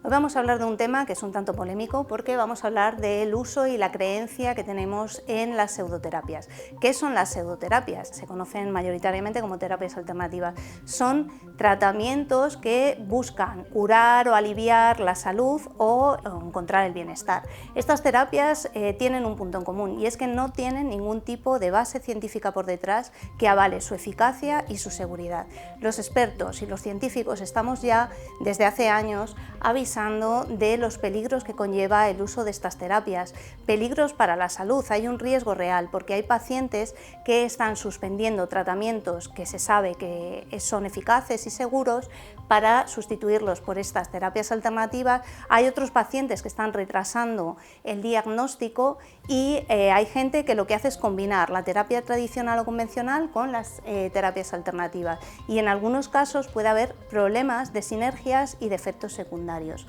Hoy vamos a hablar de un tema que es un tanto polémico porque vamos a hablar del uso y la creencia que tenemos en las pseudoterapias. ¿Qué son las pseudoterapias? Se conocen mayoritariamente como terapias alternativas. Son tratamientos que buscan curar o aliviar la salud o encontrar el bienestar. Estas terapias tienen un punto en común y es que no tienen ningún tipo de base científica por detrás que avale su eficacia y su seguridad. Los expertos y los científicos estamos ya desde hace años avisando de los peligros que conlleva el uso de estas terapias. Peligros para la salud, hay un riesgo real porque hay pacientes que están suspendiendo tratamientos que se sabe que son eficaces y seguros para sustituirlos por estas terapias alternativas. Hay otros pacientes que están retrasando el diagnóstico y hay gente que lo que hace es combinar la terapia tradicional o convencional con las terapias alternativas y en algunos casos puede haber problemas de sinergias y de efectos secundarios.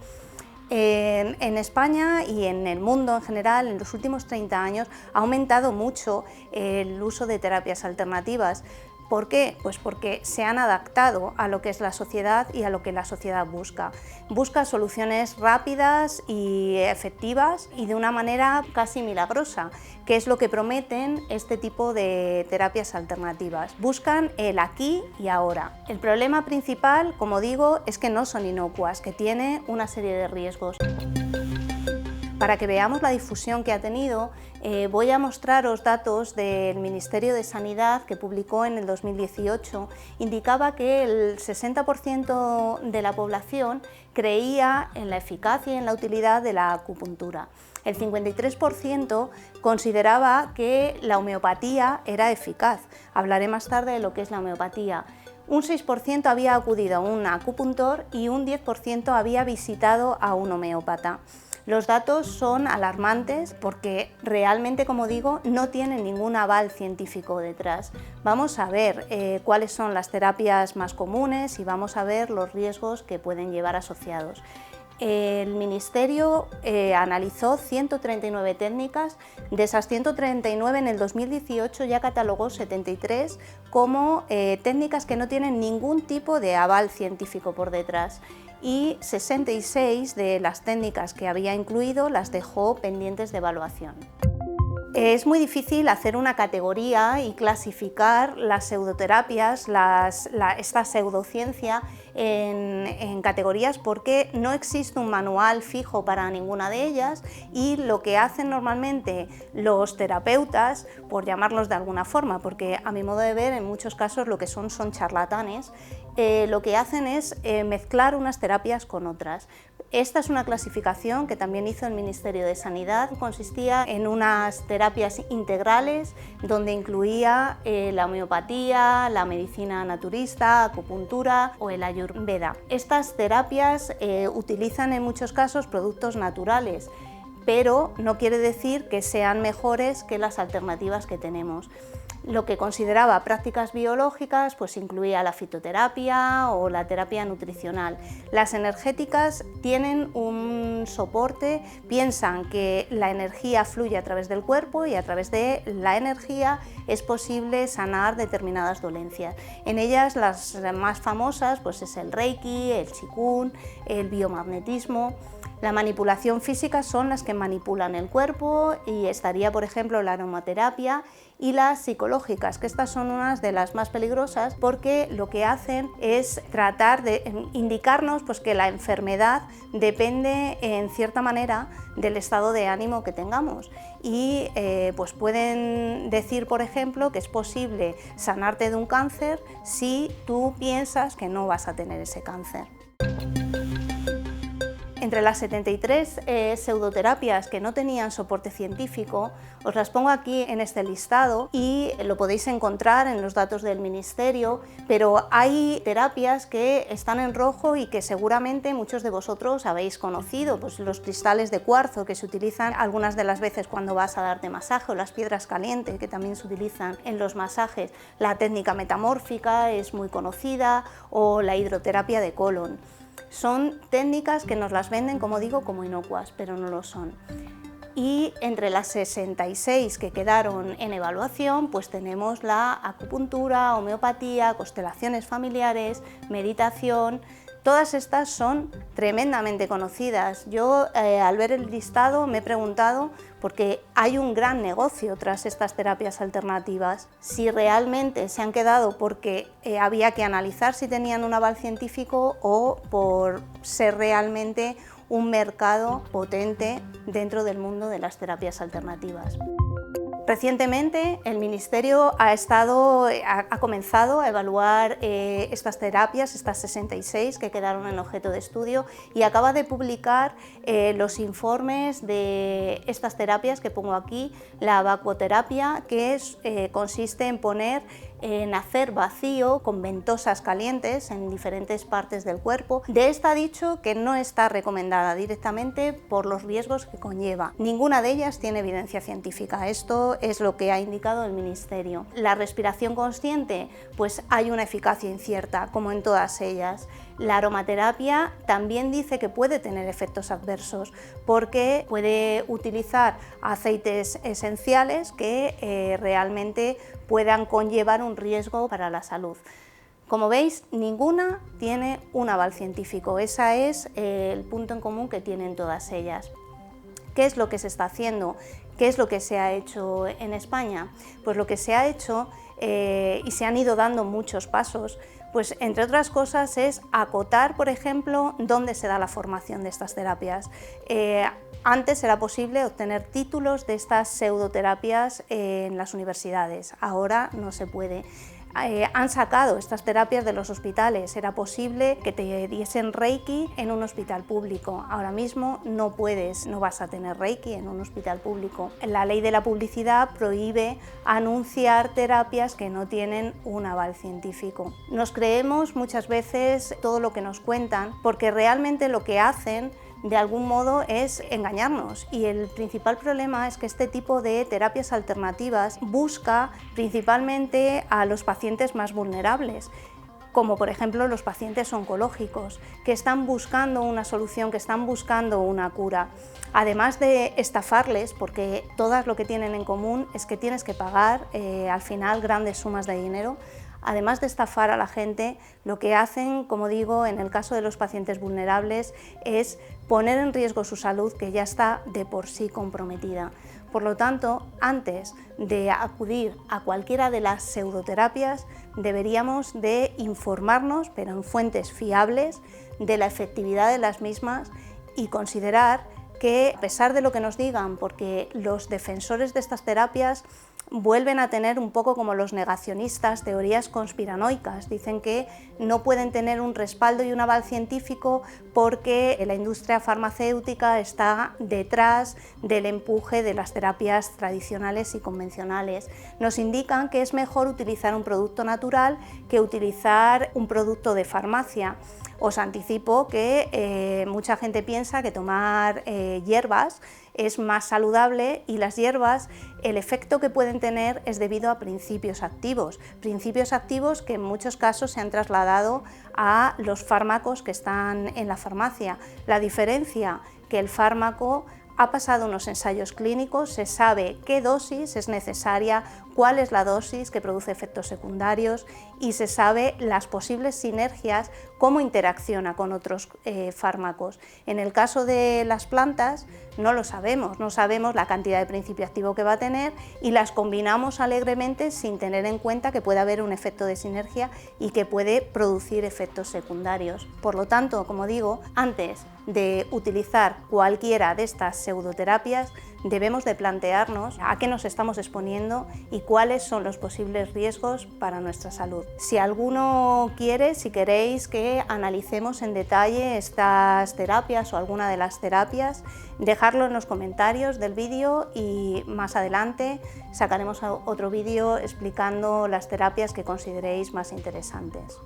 En España y en el mundo en general, en los últimos 30 años, ha aumentado mucho el uso de terapias alternativas. ¿Por qué? Pues porque se han adaptado a lo que es la sociedad y a lo que la sociedad busca. Busca soluciones rápidas y efectivas y de una manera casi milagrosa, que es lo que prometen este tipo de terapias alternativas. Buscan el aquí y ahora. El problema principal, como digo, es que no son inocuas, que tiene una serie de riesgos. Para que veamos la difusión que ha tenido, voy a mostraros datos del Ministerio de Sanidad que publicó en el 2018. Indicaba que el 60% de la población creía en la eficacia y en la utilidad de la acupuntura. El 53% consideraba que la homeopatía era eficaz. Hablaré más tarde de lo que es la homeopatía. Un 6% había acudido a un acupuntor y un 10% había visitado a un homeópata. Los datos son alarmantes porque realmente, como digo, no tienen ningún aval científico detrás. Vamos a ver cuáles son las terapias más comunes y vamos a ver los riesgos que pueden llevar asociados. El Ministerio analizó 139 técnicas, de esas 139 en el 2018 ya catalogó 73 como técnicas que no tienen ningún tipo de aval científico por detrás y 66 de las técnicas que había incluido las dejó pendientes de evaluación. Es muy difícil hacer una categoría y clasificar las pseudoterapias, esta pseudociencia en categorías porque no existe un manual fijo para ninguna de ellas y lo que hacen normalmente los terapeutas, por llamarlos de alguna forma, porque a mi modo de ver en muchos casos lo que son charlatanes, lo que hacen es mezclar unas terapias con otras. Esta es una clasificación que también hizo el Ministerio de Sanidad, consistía en unas terapias integrales donde incluía la homeopatía, la medicina naturista, acupuntura o el ayurveda. Estas terapias utilizan en muchos casos productos naturales, pero no quiere decir que sean mejores que las alternativas que tenemos. Lo que consideraba prácticas biológicas pues incluía la fitoterapia o la terapia nutricional. Las energéticas tienen un soporte, piensan que la energía fluye a través del cuerpo y a través de la energía es posible sanar determinadas dolencias. En ellas las más famosas pues es el Reiki, el Qigong, el biomagnetismo. La manipulación física son las que manipulan el cuerpo y estaría, por ejemplo, la aromaterapia y las psicológicas, que estas son unas de las más peligrosas porque lo que hacen es tratar de indicarnos pues, que la enfermedad depende en cierta manera del estado de ánimo que tengamos y pues pueden decir, por ejemplo, que es posible sanarte de un cáncer si tú piensas que no vas a tener ese cáncer. Entre las 73 pseudoterapias que no tenían soporte científico, os las pongo aquí en este listado y lo podéis encontrar en los datos del Ministerio, pero hay terapias que están en rojo y que seguramente muchos de vosotros habéis conocido, pues los cristales de cuarzo que se utilizan algunas de las veces cuando vas a darte masaje o las piedras calientes que también se utilizan en los masajes, la técnica metamórfica es muy conocida o la hidroterapia de colon. Son técnicas que nos las venden, como digo, como inocuas, pero no lo son. Y entre las 66 que quedaron en evaluación, pues tenemos la acupuntura, homeopatía, constelaciones familiares, meditación, Todas estas son tremendamente conocidas. Yo al ver el listado me he preguntado, porque hay un gran negocio tras estas terapias alternativas, si realmente se han quedado porque había que analizar si tenían un aval científico o por ser realmente un mercado potente dentro del mundo de las terapias alternativas. Recientemente el Ministerio ha comenzado a evaluar estas terapias, estas 66 que quedaron en objeto de estudio, y acaba de publicar los informes de estas terapias que pongo aquí, la vacuoterapia, que consiste en hacer vacío con ventosas calientes en diferentes partes del cuerpo. De esta ha dicho que no está recomendada directamente por los riesgos que conlleva. Ninguna de ellas tiene evidencia científica. Esto es lo que ha indicado el Ministerio. La respiración consciente, pues hay una eficacia incierta, como en todas ellas. La aromaterapia también dice que puede tener efectos adversos porque puede utilizar aceites esenciales que realmente puedan conllevar un riesgo para la salud. Como veis, ninguna tiene un aval científico. Ese es el punto en común que tienen todas ellas. ¿Qué es lo que se está haciendo? ¿Qué es lo que se ha hecho en España? Pues lo que se ha hecho, y se han ido dando muchos pasos, pues entre otras cosas es acotar, por ejemplo, dónde se da la formación de estas terapias. Antes era posible obtener títulos de estas pseudoterapias en las universidades, ahora no se puede. Han sacado estas terapias de los hospitales, era posible que te diesen Reiki en un hospital público, ahora mismo no vas a tener Reiki en un hospital público. La ley de la publicidad prohíbe anunciar terapias que no tienen un aval científico. Nos creemos muchas veces todo lo que nos cuentan, porque realmente lo que hacen de algún modo es engañarnos, y el principal problema es que este tipo de terapias alternativas busca principalmente a los pacientes más vulnerables, como por ejemplo los pacientes oncológicos, que están buscando una solución, que están buscando una cura. Además de estafarles, porque todas lo que tienen en común es que tienes que pagar al final grandes sumas de dinero. Además de estafar a la gente, lo que hacen, como digo, en el caso de los pacientes vulnerables, es poner en riesgo su salud, que ya está de por sí comprometida. Por lo tanto, antes de acudir a cualquiera de las pseudoterapias, deberíamos de informarnos, pero en fuentes fiables, de la efectividad de las mismas y considerar que, a pesar de lo que nos digan, porque los defensores de estas terapias vuelven a tener un poco como los negacionistas teorías conspiranoicas, dicen que no pueden tener un respaldo y un aval científico porque la industria farmacéutica está detrás del empuje de las terapias tradicionales y convencionales. Nos indican que es mejor utilizar un producto natural que utilizar un producto de farmacia. Os anticipo que mucha gente piensa que tomar hierbas es más saludable, y las hierbas, el efecto que pueden tener es debido a principios activos que en muchos casos se han trasladado a los fármacos que están en la farmacia. La diferencia, que el fármaco ha pasado unos ensayos clínicos, se sabe qué dosis es necesaria, cuál es la dosis que produce efectos secundarios, y se sabe las posibles sinergias, cómo interacciona con otros fármacos. En el caso de las plantas no lo sabemos, no sabemos la cantidad de principio activo que va a tener y las combinamos alegremente sin tener en cuenta que puede haber un efecto de sinergia y que puede producir efectos secundarios. Por lo tanto, como digo, antes de utilizar cualquiera de estas pseudoterapias, debemos de plantearnos a qué nos estamos exponiendo y cuáles son los posibles riesgos para nuestra salud. Si alguno quiere, si queréis que analicemos en detalle estas terapias o alguna de las terapias, dejadlo en los comentarios del vídeo y más adelante sacaremos otro vídeo explicando las terapias que consideréis más interesantes.